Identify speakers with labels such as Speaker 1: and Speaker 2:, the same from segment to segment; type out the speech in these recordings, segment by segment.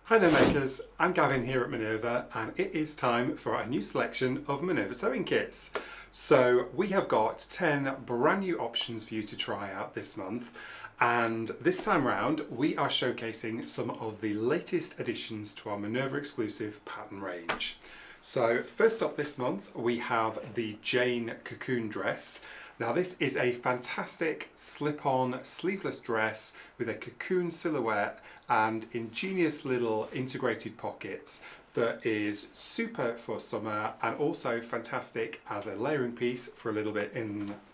Speaker 1: Hi there makers, I'm Gavin here at Minerva and it is time for a new selection of Minerva sewing kits. So we have got 10 brand new options for you to try out this month, and this time round we are showcasing some of the latest additions to our Minerva Exclusive pattern range. So first up this month we have the Jane Cocoon dress. Now this is a fantastic slip-on sleeveless dress with a cocoon silhouette and ingenious little integrated pockets that is super for summer and also fantastic as a layering piece for a little bit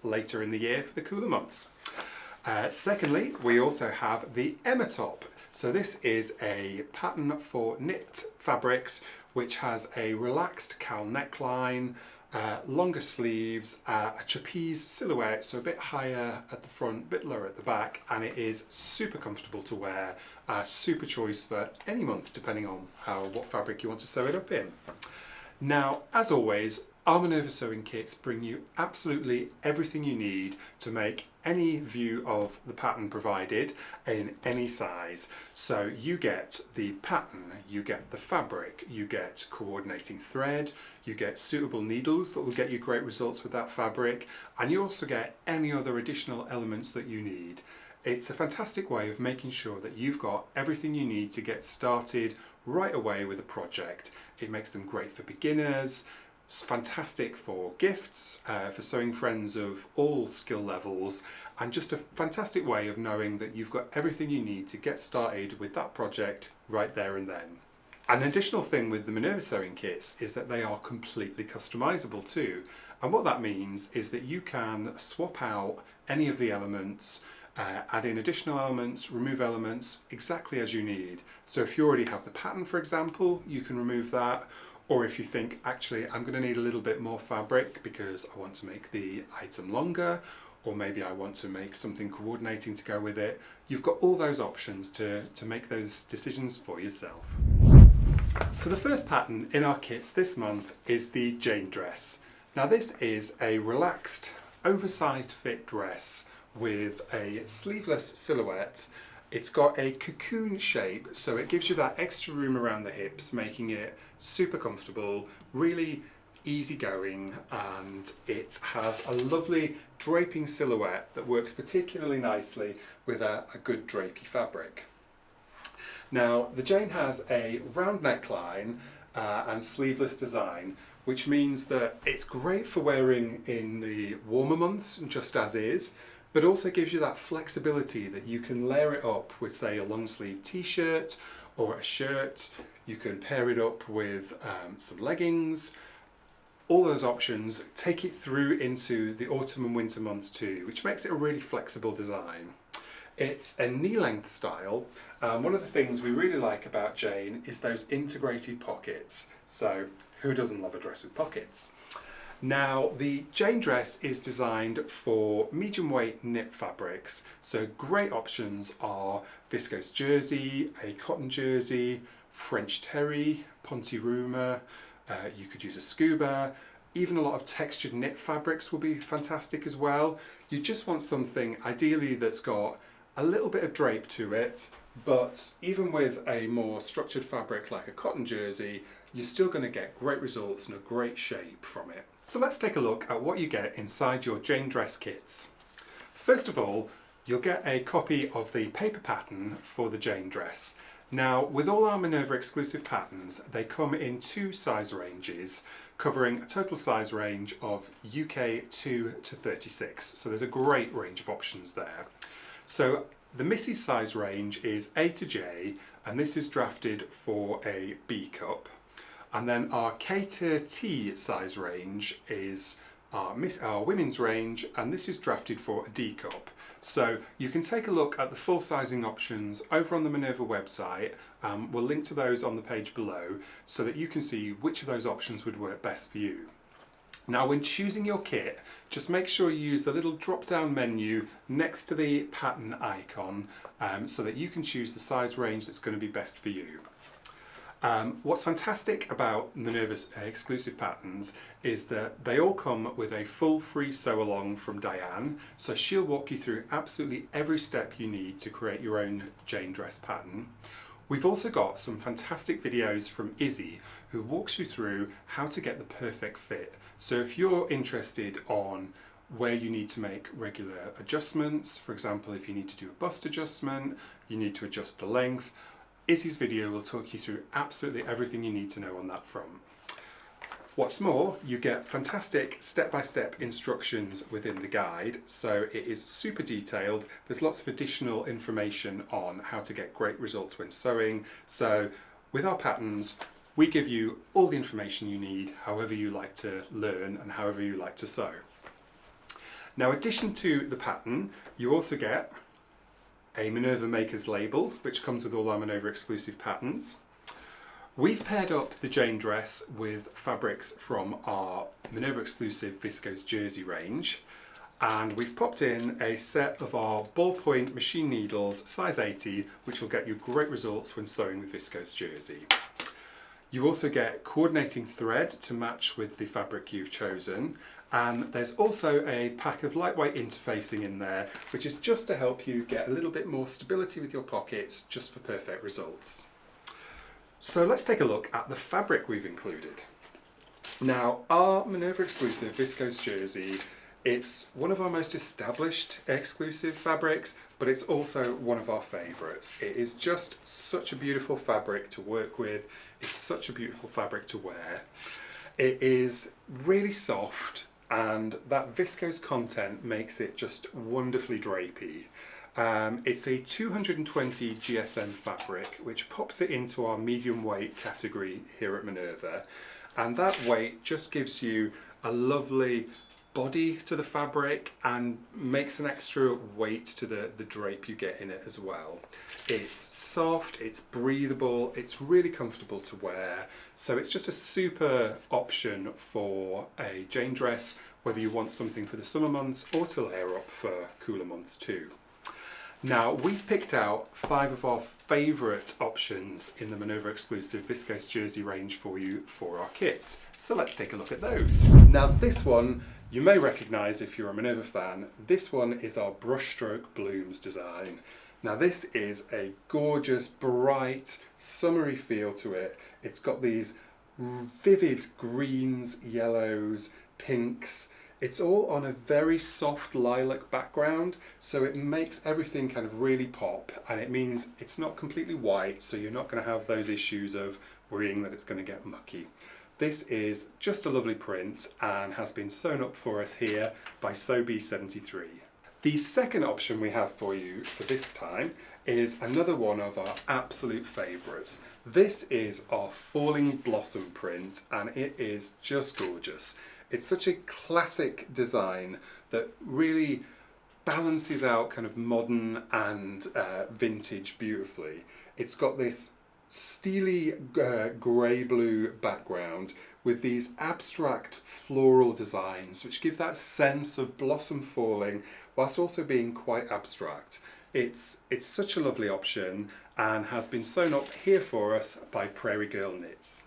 Speaker 1: later in the year for the cooler months. Secondly, we also have the Emma top. So this is a pattern for knit fabrics which has a relaxed cowl neckline, longer sleeves, a trapeze silhouette, so a bit higher at the front, a bit lower at the back, and it is super comfortable to wear, super choice for any month depending on what fabric you want to sew it up in. Now, as always, our Minerva sewing kits bring you absolutely everything you need to make any view of the pattern provided in any size. So you get the pattern, you get the fabric, you get coordinating thread, you get suitable needles that will get you great results with that fabric, and you also get any other additional elements that you need. It's a fantastic way of making sure that you've got everything you need to get started right away with a project. It makes them great for beginners. It's fantastic for gifts, for sewing friends of all skill levels, and just a fantastic way of knowing that you've got everything you need to get started with that project right there and then. An additional thing with the Minerva sewing kits is that they are completely customizable too, and what that means is that you can swap out any of the elements, add in additional elements, remove elements exactly as you need. So if you already have the pattern, for example, you can remove that. Or if you think, actually, I'm going to need a little bit more fabric because I want to make the item longer, or maybe I want to make something coordinating to go with it, you've got all those options to make those decisions for yourself. So the first pattern in our kits this month is the Jane dress. Now this is a relaxed, oversized fit dress with a sleeveless silhouette. It's got a cocoon shape, so it gives you that extra room around the hips, making it super comfortable, really easygoing, and it has a lovely draping silhouette that works particularly nicely with a good drapey fabric. Now, the Jane has a round neckline and sleeveless design, which means that it's great for wearing in the warmer months, just as is, but also gives you that flexibility that you can layer it up with, say, a long sleeve t-shirt or a shirt. You can pair it up with some leggings. All those options take it through into the autumn and winter months too, which makes it a really flexible design. It's a knee-length style. One of the things we really like about Jane is those integrated pockets. So who doesn't love a dress with pockets? Now, the Jane dress is designed for medium weight knit fabrics, so great options are viscose jersey, a cotton jersey, French terry, ponte ruma, you could use a scuba, even a lot of textured knit fabrics will be fantastic as well. You just want something ideally that's got a little bit of drape to it, but even with a more structured fabric like a cotton jersey, you're still going to get great results and a great shape from it. So let's take a look at what you get inside your Jane dress kits. First of all, you'll get a copy of the paper pattern for the Jane dress. Now, with all our Minerva exclusive patterns, they come in two size ranges, covering a total size range of UK 2 to 36. So there's a great range of options there. So the Mrs. size range is A to J, and this is drafted for a B cup. And then our K to T size range is our women's range, and this is drafted for a D cup. So you can take a look at the full sizing options over on the Minerva website. We'll link to those on the page below so that you can see which of those options would work best for you. Now, when choosing your kit, just make sure you use the little drop-down menu next to the pattern icon so that you can choose the size range that's going to be best for you. What's fantastic about Minerva's exclusive patterns is that they all come with a full free sew along from Diane, so she'll walk you through absolutely every step you need to create your own Jane dress pattern. We've also got some fantastic videos from Izzy who walks you through how to get the perfect fit. So if you're interested on where you need to make regular adjustments, for example, if you need to do a bust adjustment, you need to adjust the length, Izzy's video will talk you through absolutely everything you need to know on that front. What's more, you get fantastic step-by-step instructions within the guide, so it is super detailed. There's lots of additional information on how to get great results when sewing. So with our patterns, we give you all the information you need, however you like to learn and however you like to sew. Now, in addition to the pattern, you also get a Minerva Makers label, which comes with all our Minerva Exclusive patterns. We've paired up the Jane dress with fabrics from our Minerva Exclusive Viscose jersey range, and we've popped in a set of our ballpoint machine needles size 80, which will get you great results when sewing with viscose jersey. You also get coordinating thread to match with the fabric you've chosen, and there's also a pack of lightweight interfacing in there, which is just to help you get a little bit more stability with your pockets, just for perfect results. So let's take a look at the fabric we've included. Now, our Minerva Exclusive Viscose jersey, it's one of our most established exclusive fabrics, but it's also one of our favourites. It is just such a beautiful fabric to work with. It's such a beautiful fabric to wear. It is really soft, and that viscose content makes it just wonderfully drapey. It's a 220 GSM fabric, which pops it into our medium weight category here at Minerva, and that weight just gives you a lovely body to the fabric and makes an extra weight to the drape you get in it as well. It's soft, it's breathable, it's really comfortable to wear, so it's just a super option for a Jane dress, whether you want something for the summer months or to layer up for cooler months too. Now, we've picked out 5 of our favourite options in the Minerva Exclusive Viscose jersey range for you for our kits. So let's take a look at those. Now, this one you may recognise if you're a Minerva fan. This one is our Brushstroke Blooms design. Now, this is a gorgeous, bright, summery feel to it. It's got these vivid greens, yellows, pinks. It's all on a very soft lilac background, so it makes everything kind of really pop, and it means it's not completely white, so you're not going to have those issues of worrying that it's going to get mucky. This is just a lovely print and has been sewn up for us here by SewBee73. The second option we have for you for this time is another one of our absolute favourites. This is our Falling Blossom print, and it is just gorgeous. It's such a classic design that really balances out kind of modern and vintage beautifully. It's got this steely grey-blue background with these abstract floral designs which give that sense of blossom falling whilst also being quite abstract. It's such a lovely option and has been sewn up here for us by Prairie Girl Knits.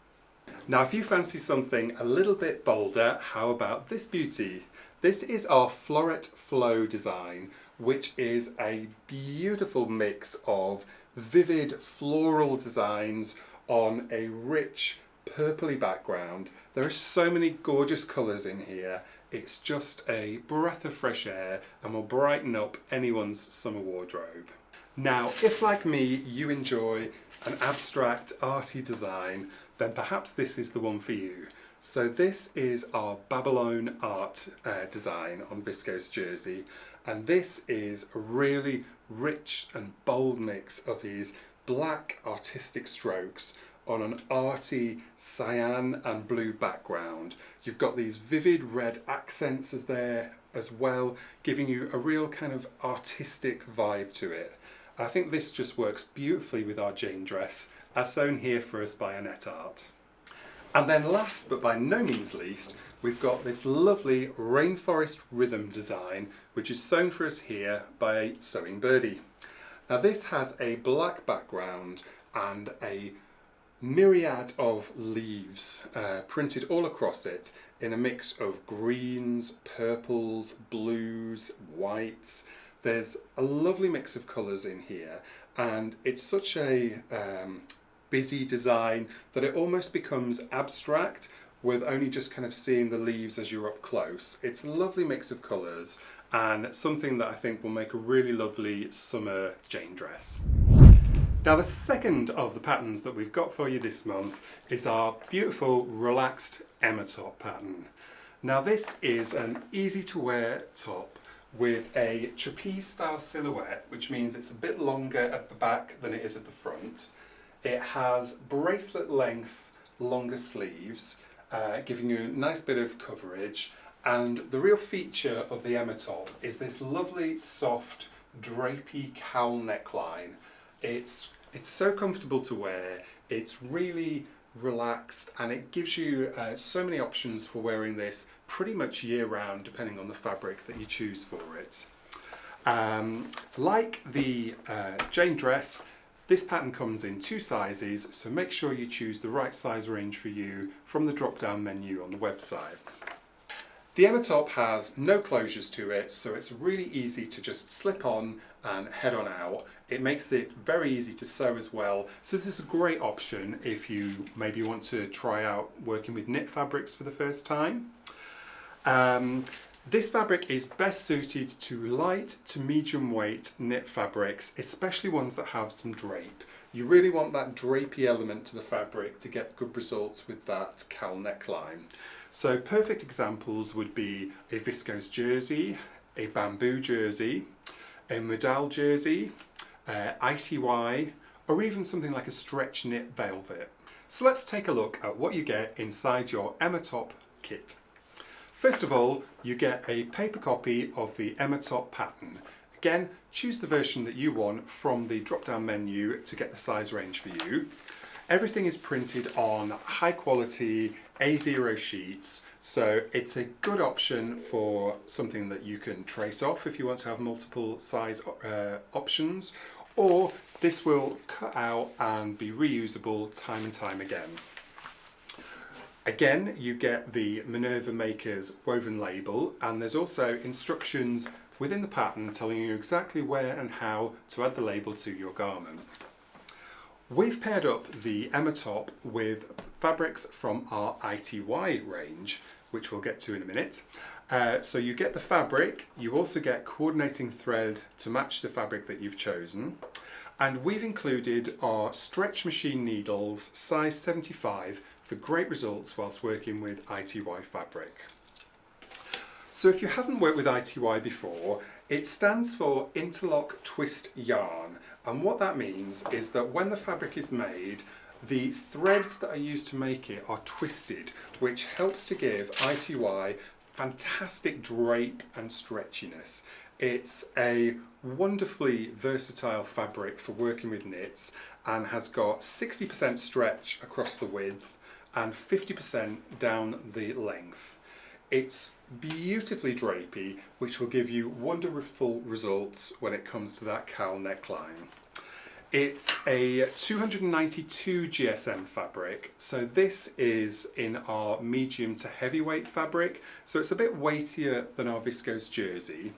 Speaker 1: Now, if you fancy something a little bit bolder, how about this beauty? This is our Floret Flow design, which is a beautiful mix of vivid floral designs on a rich purpley background. There are so many gorgeous colours in here. It's just a breath of fresh air and will brighten up anyone's summer wardrobe. Now, if like me you enjoy an abstract arty design, then perhaps this is the one for you. So this is our Babylon art design on viscose jersey, and this is a really rich and bold mix of these black artistic strokes on an arty cyan and blue background. You've got these vivid red accents as well, giving you a real kind of artistic vibe to it. I think this just works beautifully with our Jane dress, as sewn here for us by Annette Art. And then last but by no means least, we've got this lovely Rainforest Rhythm design, which is sewn for us here by Sewing Birdie. Now, this has a black background and a myriad of leaves printed all across it in a mix of greens, purples, blues, whites, There's a lovely mix of colours in here, and it's such a busy design that it almost becomes abstract with only just kind of seeing the leaves as you're up close. It's a lovely mix of colours and something that I think will make a really lovely summer Jane dress. Now the second of the patterns that we've got for you this month is our beautiful relaxed Emma top pattern. Now this is an easy to wear top with a trapeze style silhouette, which means it's a bit longer at the back than it is at the front. It has bracelet length longer sleeves, giving you a nice bit of coverage, and the real feature of the Emma top is this lovely soft drapey cowl neckline. It's so comfortable to wear, it's really relaxed, and it gives you so many options for wearing this pretty much year round depending on the fabric that you choose for it. Like the Jane dress, this pattern comes in 2 sizes, so make sure you choose the right size range for you from the drop down menu on the website. The Emma top has no closures to it, so it's really easy to just slip on and head on out. It makes it very easy to sew as well, so this is a great option if you maybe want to try out working with knit fabrics for the first time. This fabric is best suited to light to medium weight knit fabrics, especially ones that have some drape. You really want that drapey element to the fabric to get good results with that cowl neckline. So perfect examples would be a viscose jersey, a bamboo jersey, a modal jersey, ITY, or even something like a stretch knit velvet. So let's take a look at what you get inside your Emma top kit. First of all, you get a paper copy of the Emma top pattern. Again, choose the version that you want from the drop-down menu to get the size range for you. Everything is printed on high quality A0 sheets, so it's a good option for something that you can trace off if you want to have multiple size options, or this will cut out and be reusable time and time again. Again, you get the Minerva Maker's woven label, and there's also instructions within the pattern telling you exactly where and how to add the label to your garment. We've paired up the Emma top with fabrics from our ITY range, which we'll get to in a minute. So you get the fabric, you also get coordinating thread to match the fabric that you've chosen, and we've included our stretch machine needles size 75 for great results whilst working with ITY fabric. So if you haven't worked with ITY before, it stands for interlock twist yarn, and what that means is that when the fabric is made, the threads that are used to make it are twisted, which helps to give ITY fantastic drape and stretchiness. It's a wonderfully versatile fabric for working with knits and has got 60% stretch across the width and 50% down the length. It's beautifully drapey, which will give you wonderful results when it comes to that cowl neckline. It's a 292 GSM fabric, so this is in our medium to heavyweight fabric, so it's a bit weightier than our viscose jersey.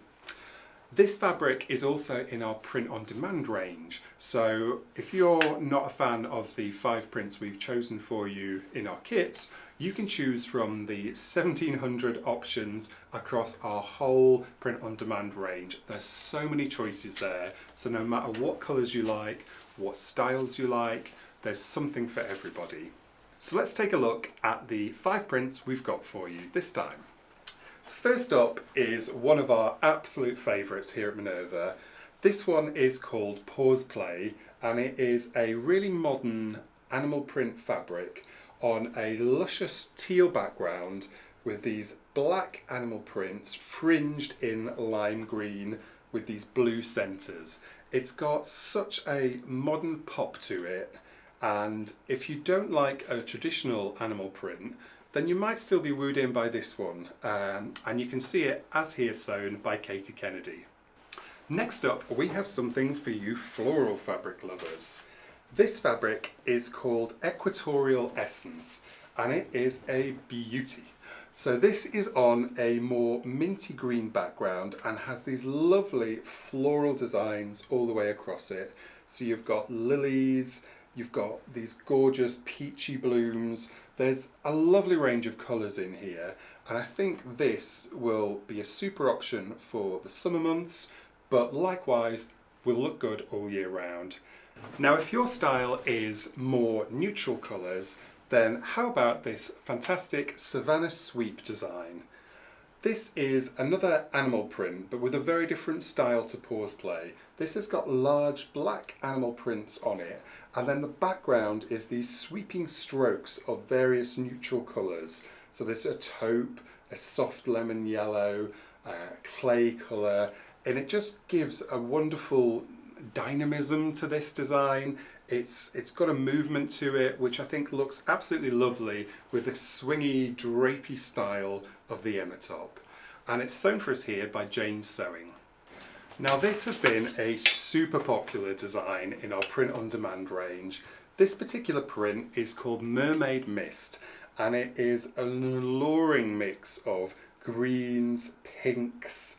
Speaker 1: This fabric is also in our print on demand range, so if you're not a fan of the 5 prints we've chosen for you in our kits, you can choose from the 1700 options across our whole print on demand range. There's so many choices there, so no matter what colours you like, what styles you like, there's something for everybody. So let's take a look at the 5 prints we've got for you this time. First up is one of our absolute favourites here at Minerva. This one is called Pause Play, and it is a really modern animal print fabric on a luscious teal background with these black animal prints fringed in lime green with these blue centres. It's got such a modern pop to it, and if you don't like a traditional animal print, then you might still be wooed in by this one, and you can see it as here sewn by Katie Kennedy. Next up, we have something for you floral fabric lovers. This fabric is called Equatorial Essence, and it is a beauty. So this is on a more minty green background and has these lovely floral designs all the way across it. So you've got lilies, you've got these gorgeous peachy blooms. There's a lovely range of colours in here, and I think this will be a super option for the summer months, but likewise will look good all year round. Now if your style is more neutral colours, then how about this fantastic Savannah Sweep design? This is another animal print, but with a very different style to Pause Play. This has got large black animal prints on it, and then the background is these sweeping strokes of various neutral colours. So there's a taupe, a soft lemon yellow, clay colour, and it just gives a wonderful dynamism to this design. It's got a movement to it which I think looks absolutely lovely with the swingy, drapey style of the Emma top. And it's sewn for us here by Jane's Sewing. Now this has been a super popular design in our print on demand range. This particular print is called Mermaid Mist, and it is an alluring mix of greens, pinks,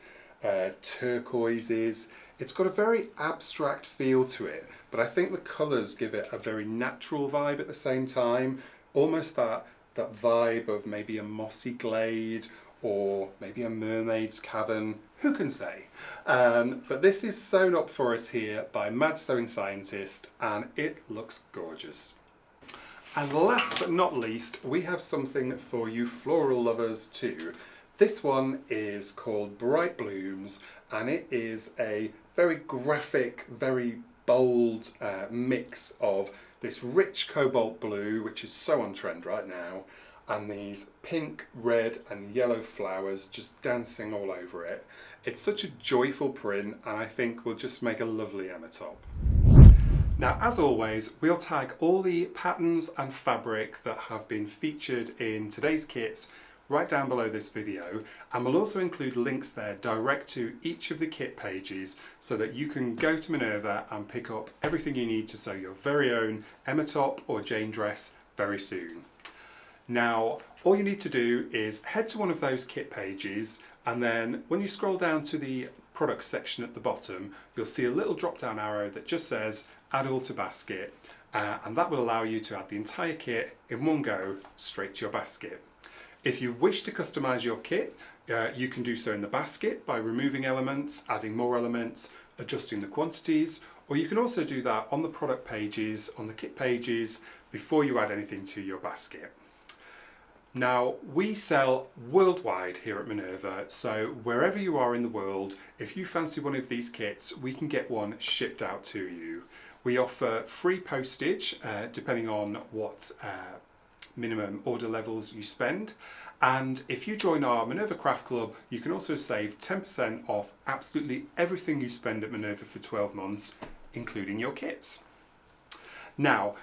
Speaker 1: turquoises. It's got a very abstract feel to it, but I think the colours give it a very natural vibe at the same time, almost that vibe of maybe a mossy glade or maybe a mermaid's cavern, who can say? But this is sewn up for us here by Mad Sewing Scientist, and it looks gorgeous. And last but not least, we have something for you floral lovers too. This one is called Bright Blooms, and it is a very graphic, very bold mix of this rich cobalt blue, which is so on trend right now, and these pink, red and yellow flowers just dancing all over it. It's such a joyful print, and I think will just make a lovely Emma top. Now, as always, we'll tag all the patterns and fabric that have been featured in today's kits right down below this video, and we'll also include links there direct to each of the kit pages so that you can go to Minerva and pick up everything you need to sew your very own Emma top or Jane dress very soon. Now, all you need to do is head to one of those kit pages, and then when you scroll down to the products section at the bottom, you'll see a little drop down arrow that just says add all to basket, and that will allow you to add the entire kit in one go straight to your basket. If you wish to customise your kit, you can do so in the basket by removing elements, adding more elements, adjusting the quantities, or you can also do that on the product pages, on the kit pages, before you add anything to your basket. Now, we sell worldwide here at Minerva, so wherever you are in the world, if you fancy one of these kits, we can get one shipped out to you. We offer free postage, depending on what minimum order levels you spend, and if you join our Minerva Craft Club, you can also save 10% off absolutely everything you spend at Minerva for 12 months, including your kits. Now,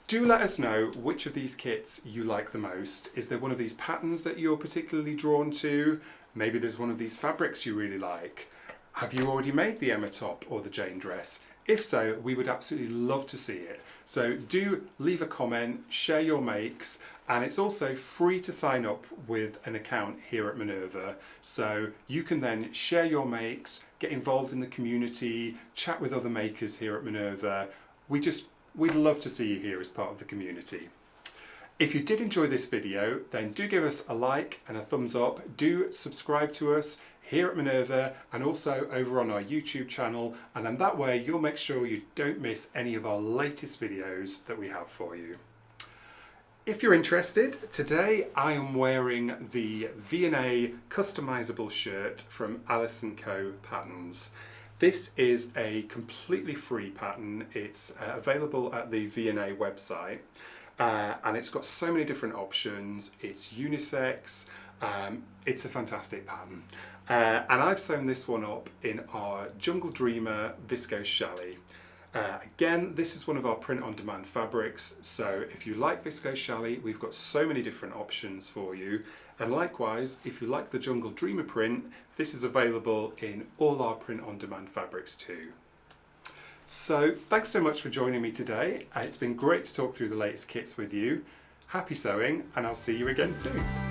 Speaker 1: do let us know which of these kits you like the most. Is there one of these patterns that you're particularly drawn to? Maybe there's one of these fabrics you really like. Have you already made the Emma top or the Jane dress? If so, we would absolutely love to see it. So do leave a comment, share your makes, and it's also free to sign up with an account here at Minerva. So you can then share your makes, get involved in the community, chat with other makers here at Minerva. We'd love to see you here as part of the community. If you did enjoy this video, then do give us a like and a thumbs up. Do subscribe to us here at Minerva and also over on our YouTube channel, and then that way you'll make sure you don't miss any of our latest videos that we have for you. If you're interested, today I am wearing the V&A customizable shirt from Alice & Co patterns. This is a completely free pattern. It's available at the V&A website, and it's got so many different options. It's unisex. It's a fantastic pattern. And I've sewn this one up in our Jungle Dreamer Viscose Challis. Again, this is one of our print-on-demand fabrics, so if you like Viscose Challis, we've got so many different options for you. And likewise, if you like the Jungle Dreamer print, this is available in all our print-on-demand fabrics too. So thanks so much for joining me today. It's been great to talk through the latest kits with you. Happy sewing, and I'll see you again soon.